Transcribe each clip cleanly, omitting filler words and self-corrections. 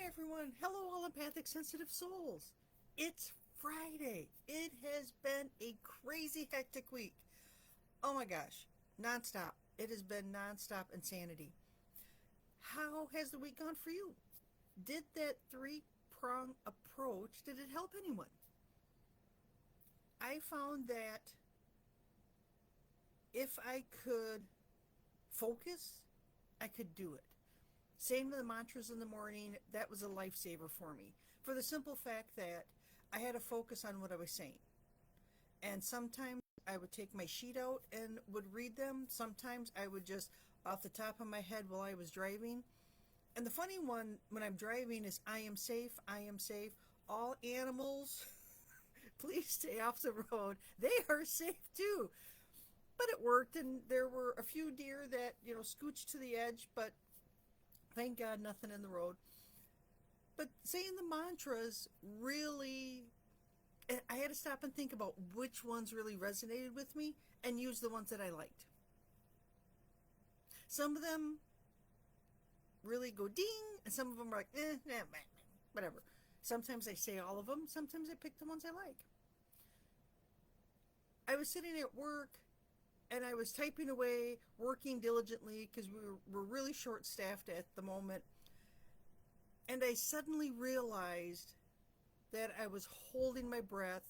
everyone. Hello, all empathic, sensitive souls. It's Friday. It has been a crazy, hectic week. Oh my gosh, nonstop. It has been nonstop insanity. How has the week gone for you? Did that three-prong approach, did it help anyone? I found that if I could focus, I could do it. Saying the mantras in the morning, that was a lifesaver for me. For the simple fact that I had to focus on what I was saying. And sometimes I would take my sheet out and would read them. Sometimes I would just off the top of my head while I was driving. And the funny one when I'm driving is I am safe, I am safe. All animals, please stay off the road. They are safe too. But it worked, and there were a few deer that, scooched to the edge, but thank God nothing in the road. But saying the mantras really, I had to stop and think about which ones really resonated with me and use the ones that I liked. Some of them really go ding, and some of them are like, nah, whatever. Sometimes I say all of them, sometimes I pick the ones I like. I was sitting at work and I was typing away, working diligently because we're really short staffed at the moment. And I suddenly realized that I was holding my breath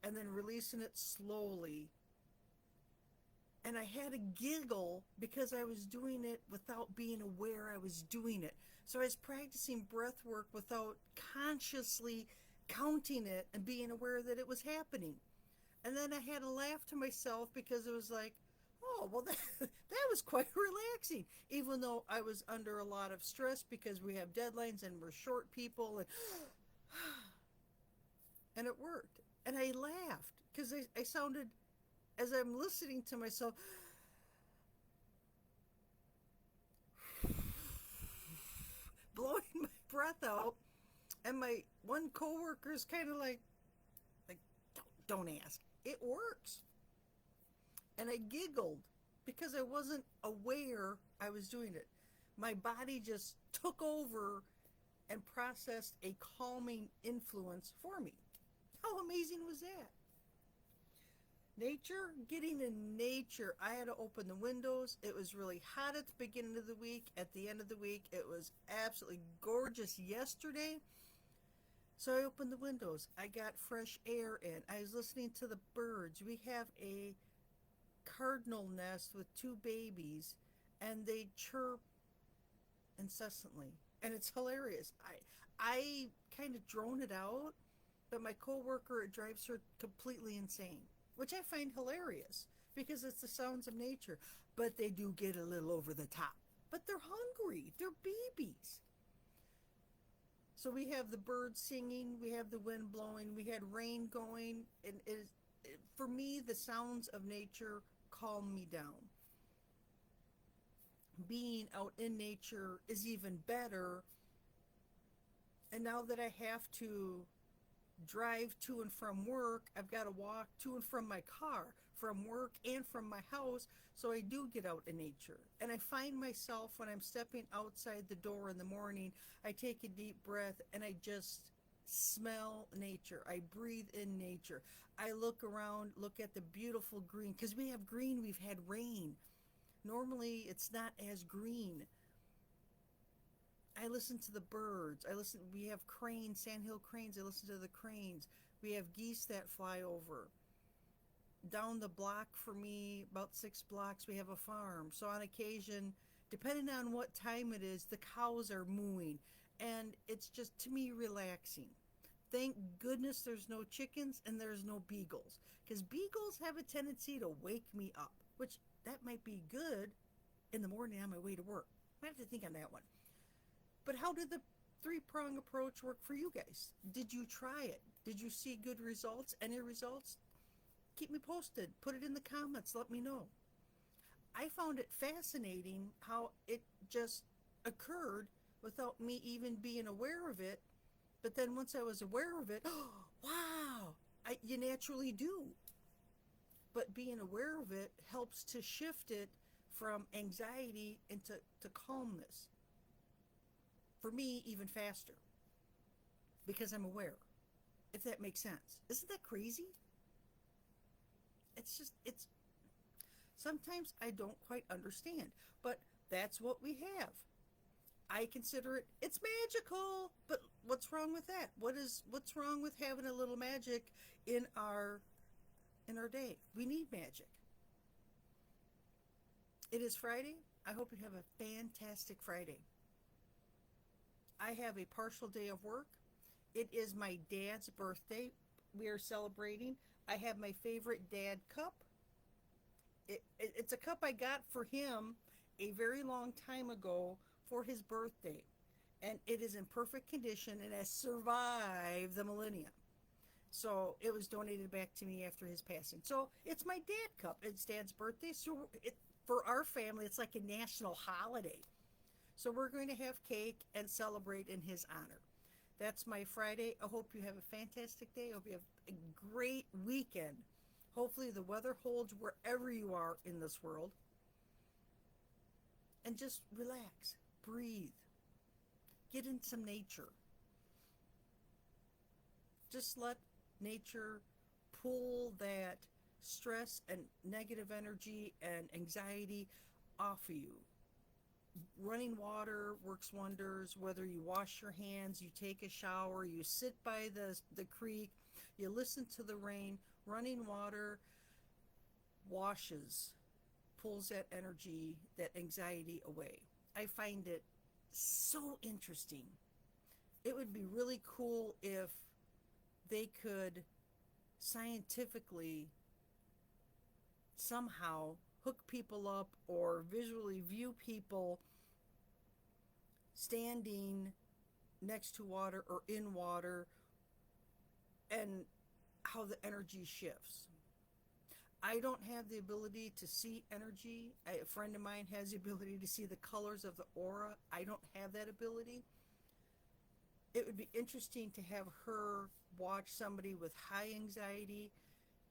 and then releasing it slowly. And I had a giggle because I was doing it without being aware I was doing it. So I was practicing breath work without consciously counting it and being aware that it was happening. And then I had to laugh to myself because it was like, oh, well, that was quite relaxing, even though I was under a lot of stress because we have deadlines and we're short people. And it worked. And I laughed because I sounded, as I'm listening to myself, blowing my breath out. And my one coworker is kind of like, don't ask. It works. And I giggled because I wasn't aware I was doing it. My body just took over and processed a calming influence for me. How amazing was that? Nature, getting in nature. I had to open the windows. It was really hot at the beginning of the week. At the end of the week, it was absolutely gorgeous yesterday. So I opened the windows. I got fresh air in. I was listening to the birds. We have a cardinal nest with two babies, and they chirp incessantly. And it's hilarious. I kind of drone it out, but my coworker, it drives her completely insane, which I find hilarious because it's the sounds of nature. But they do get a little over the top. But they're hungry. They're babies. So we have the birds singing, we have the wind blowing, we had rain going, and for me, the sounds of nature calm me down. Being out in nature is even better. And now that I have to drive to and from work, I've got to walk to and from my car, from work and from my house, so I do get out in nature. And I find myself when I'm stepping outside the door in the morning, I take a deep breath and I just smell nature. I breathe in nature. I look around, look at the beautiful green, because we have green, we've had rain. Normally it's not as green. I listen to the birds. We have cranes, sandhill cranes. I listen to the cranes. We have geese that fly over. Down the block for me, about 6 blocks, we have a farm. So on occasion, depending on what time it is, the cows are mooing. And it's just, to me, relaxing. Thank goodness there's no chickens and there's no beagles. Because beagles have a tendency to wake me up, which that might be good in the morning on my way to work. I have to think on that one. But how did the three-prong approach work for you guys? Did you try it? Did you see good results? Any results? Keep me posted. Put it in the comments. Let me know. I found it fascinating how it just occurred without me even being aware of it. But then once I was aware of it, oh, wow, you naturally do. But being aware of it helps to shift it from anxiety into calmness. For me, even faster because I'm aware, if that makes sense. Isn't that crazy? It's sometimes I don't quite understand, but that's what we have. I consider it's magical, but what's wrong with that? What's wrong with having a little magic in our day? We need magic. It is Friday. I hope you have a fantastic Friday. I have a partial day of work. It is my dad's birthday. We are celebrating. I have my favorite dad cup. It's a cup I got for him a very long time ago for his birthday. And it is in perfect condition and has survived the millennium. So it was donated back to me after his passing. So it's my dad cup. It's dad's birthday. So for our family, it's like a national holiday. So we're going to have cake and celebrate in his honor. That's my Friday. I hope you have a fantastic day. I hope you have a great weekend. Hopefully the weather holds wherever you are in this world. And just relax, breathe, get in some nature. Just let nature pull that stress and negative energy and anxiety off of you. Running water works wonders. Whether you wash your hands, you take a shower, you sit by the creek, you listen to the rain, running water washes, pulls that energy, that anxiety away. I find it so interesting. It would be really cool if they could scientifically somehow hook people up or visually view people standing next to water or in water and how the energy shifts. I don't have the ability to see energy. A friend of mine has the ability to see the colors of the aura. I don't have that ability. It would be interesting to have her watch somebody with high anxiety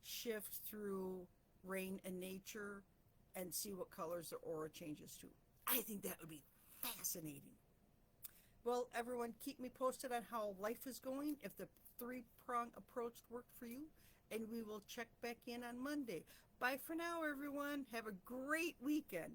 shift through rain and nature and see what colors the aura changes to. I think that would be fascinating. Well, everyone, keep me posted on how life is going, if the three-prong approach worked for you, and we will check back in on Monday. Bye for now, everyone. Have a great weekend.